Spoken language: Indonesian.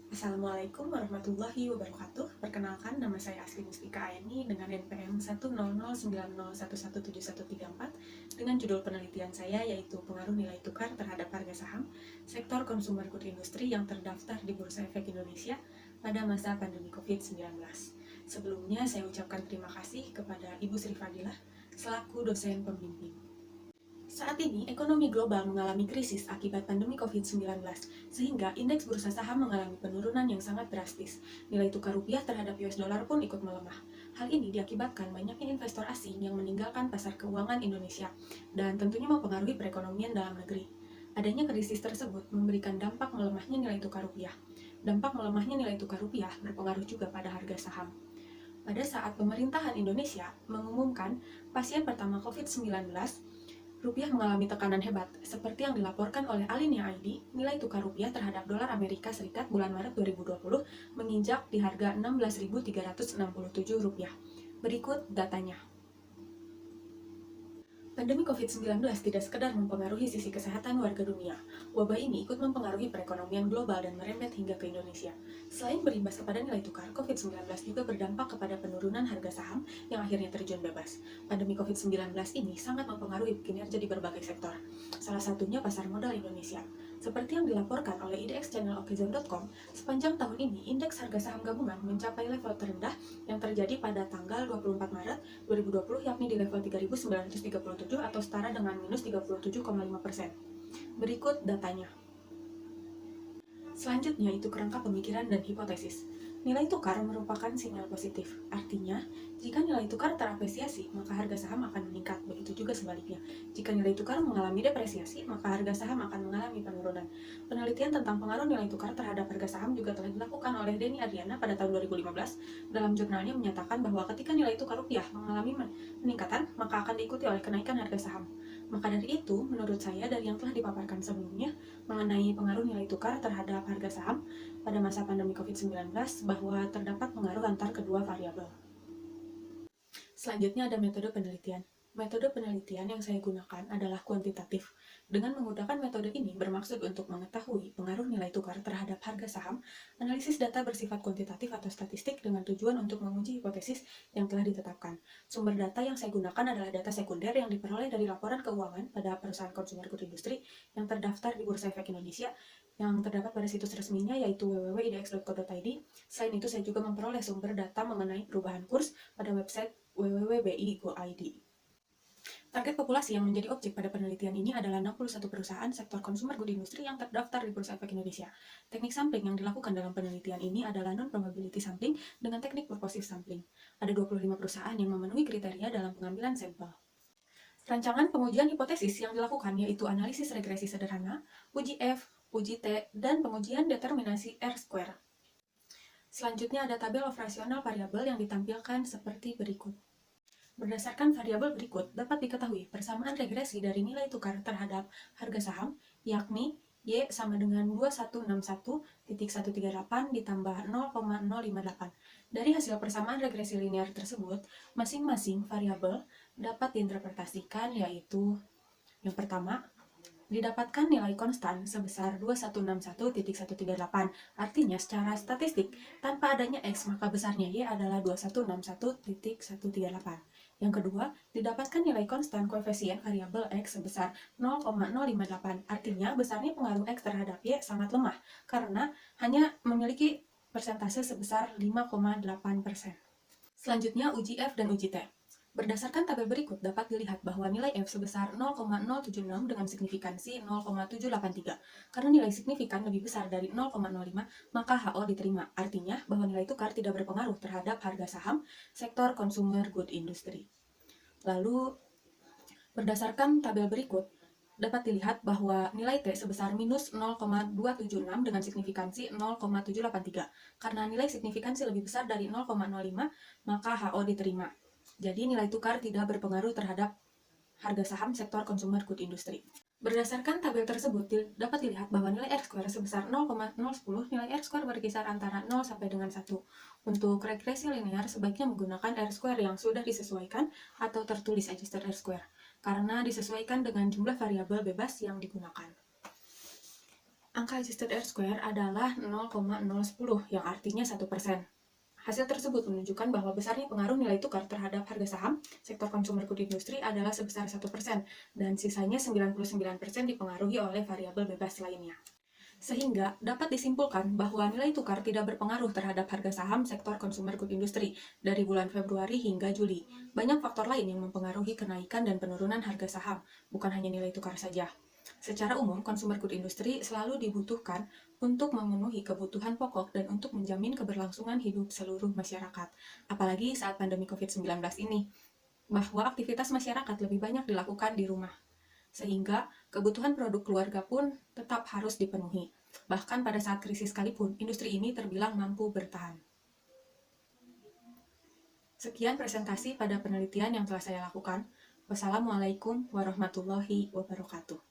Assalamualaikum warahmatullahi wabarakatuh. Perkenalkan, nama saya Asli Mustika Aeni dengan NPM 1009011717134 dengan judul penelitian saya yaitu pengaruh nilai tukar terhadap harga saham sektor consumer good industry yang terdaftar di Bursa Efek Indonesia pada masa pandemi COVID-19. Sebelumnya, saya ucapkan terima kasih kepada Ibu Sri Fadilah selaku dosen pembimbing. Saat ini, ekonomi global mengalami krisis akibat pandemi COVID-19, sehingga indeks bursa saham mengalami penurunan yang sangat drastis. Nilai tukar rupiah terhadap US dollar pun ikut melemah. Hal ini diakibatkan banyaknya investor asing yang meninggalkan pasar keuangan Indonesia, dan tentunya mempengaruhi perekonomian dalam negeri. Adanya krisis tersebut memberikan dampak melemahnya nilai tukar rupiah. Dampak melemahnya nilai tukar rupiah berpengaruh juga pada harga saham. Pada saat pemerintahan Indonesia mengumumkan pasien pertama COVID-19, rupiah mengalami tekanan hebat, seperti yang dilaporkan oleh Alinea ID, nilai tukar rupiah terhadap dolar Amerika Serikat bulan Maret 2020 menginjak di harga Rp16.367. Berikut datanya. Pandemi COVID-19 tidak sekedar mempengaruhi sisi kesehatan warga dunia. Wabah ini ikut mempengaruhi perekonomian global dan merembet hingga ke Indonesia. Selain berimbas kepada nilai tukar, COVID-19 juga berdampak kepada penurunan harga saham yang akhirnya terjun bebas. Pandemi COVID-19 ini sangat mempengaruhi kinerja di berbagai sektor. Salah satunya pasar modal Indonesia. Seperti yang dilaporkan oleh IDX Channel Okezone.com, sepanjang tahun ini indeks harga saham gabungan mencapai level terendah yang terjadi pada tanggal 24 Maret 2020 yakni di level 3.937 atau setara dengan minus 37,5%. Berikut datanya. Selanjutnya itu kerangka pemikiran dan hipotesis. Nilai tukar merupakan sinyal positif. Artinya, jika nilai tukar terapresiasi, maka harga saham akan meningkat. Begitu juga sebaliknya. Jika nilai tukar mengalami depresiasi, maka harga saham akan mengalami penurunan. Penelitian tentang pengaruh nilai tukar terhadap harga saham juga telah dilakukan oleh Denny Adriana pada tahun 2015. Dalam jurnalnya menyatakan bahwa ketika nilai tukar rupiah mengalami peningkatan, maka akan diikuti oleh kenaikan harga saham. Maka dari itu, menurut saya dari yang telah dipaparkan sebelumnya mengenai pengaruh nilai tukar terhadap harga saham pada masa pandemi COVID-19 bahwa terdapat pengaruh antar kedua variabel. Selanjutnya ada metode penelitian. Metode penelitian yang saya gunakan adalah kuantitatif. Dengan menggunakan metode ini bermaksud untuk mengetahui pengaruh nilai tukar terhadap harga saham, analisis data bersifat kuantitatif atau statistik dengan tujuan untuk menguji hipotesis yang telah ditetapkan. Sumber data yang saya gunakan adalah data sekunder yang diperoleh dari laporan keuangan pada perusahaan consumer good industry yang terdaftar di Bursa Efek Indonesia yang terdapat pada situs resminya yaitu www.idx.co.id. Selain itu, saya juga memperoleh sumber data mengenai perubahan kurs pada website www.bi.go.id. Target populasi yang menjadi objek pada penelitian ini adalah 61 perusahaan sektor consumer good industry yang terdaftar di Bursa Efek Indonesia. Teknik sampling yang dilakukan dalam penelitian ini adalah non-probability sampling dengan teknik purposive sampling. Ada 25 perusahaan yang memenuhi kriteria dalam pengambilan sampel. Rancangan pengujian hipotesis yang dilakukan yaitu analisis regresi sederhana, uji F, uji T, dan pengujian determinasi R-square. Selanjutnya ada tabel operasional variabel yang ditampilkan seperti berikut. Berdasarkan variabel berikut, dapat diketahui persamaan regresi dari nilai tukar terhadap harga saham, yakni Y sama dengan 2161.138 ditambah 0,058. Dari hasil persamaan regresi linear tersebut, masing-masing variabel dapat diinterpretasikan yaitu yang pertama, didapatkan nilai konstan sebesar 2161.138. Artinya secara statistik, tanpa adanya X maka besarnya Y adalah 2161.138. Yang kedua, didapatkan nilai konstan koefisien variabel X sebesar 0,058. Artinya besarnya pengaruh X terhadap Y sangat lemah karena hanya memiliki persentase sebesar 5,8%. Selanjutnya uji F dan uji T. Berdasarkan tabel berikut dapat dilihat bahwa nilai F sebesar 0,076 dengan signifikansi 0,783. Karena nilai signifikan lebih besar dari 0,05, maka HO diterima. Artinya bahwa nilai tukar tidak berpengaruh terhadap harga saham sektor consumer good industry. Lalu, berdasarkan tabel berikut, dapat dilihat bahwa nilai T sebesar minus 0,276 dengan signifikansi 0,783. Karena nilai signifikansi lebih besar dari 0,05, maka HO diterima. Jadi nilai tukar tidak berpengaruh terhadap harga saham sektor consumer good industry. Berdasarkan tabel tersebut, dapat dilihat bahwa nilai R-square sebesar 0,010, nilai R-square berkisar antara 0 sampai dengan 1. Untuk regresi linear, sebaiknya menggunakan R-square yang sudah disesuaikan atau tertulis adjusted R-square, karena disesuaikan dengan jumlah variabel bebas yang digunakan. Angka adjusted R-square adalah 0,010, yang artinya 1%. Hasil tersebut menunjukkan bahwa besarnya pengaruh nilai tukar terhadap harga saham sektor consumer good industry adalah sebesar 1%, dan sisanya 99% dipengaruhi oleh variabel bebas lainnya. Sehingga dapat disimpulkan bahwa nilai tukar tidak berpengaruh terhadap harga saham sektor consumer good industry dari bulan Februari hingga Juli. Banyak faktor lain yang mempengaruhi kenaikan dan penurunan harga saham, bukan hanya nilai tukar saja. Secara umum, consumer good industry selalu dibutuhkan untuk memenuhi kebutuhan pokok dan untuk menjamin keberlangsungan hidup seluruh masyarakat. Apalagi saat pandemi COVID-19 ini, bahwa aktivitas masyarakat lebih banyak dilakukan di rumah, sehingga kebutuhan produk keluarga pun tetap harus dipenuhi. Bahkan pada saat krisis sekalipun, industri ini terbilang mampu bertahan. Sekian presentasi pada penelitian yang telah saya lakukan. Wassalamualaikum warahmatullahi wabarakatuh.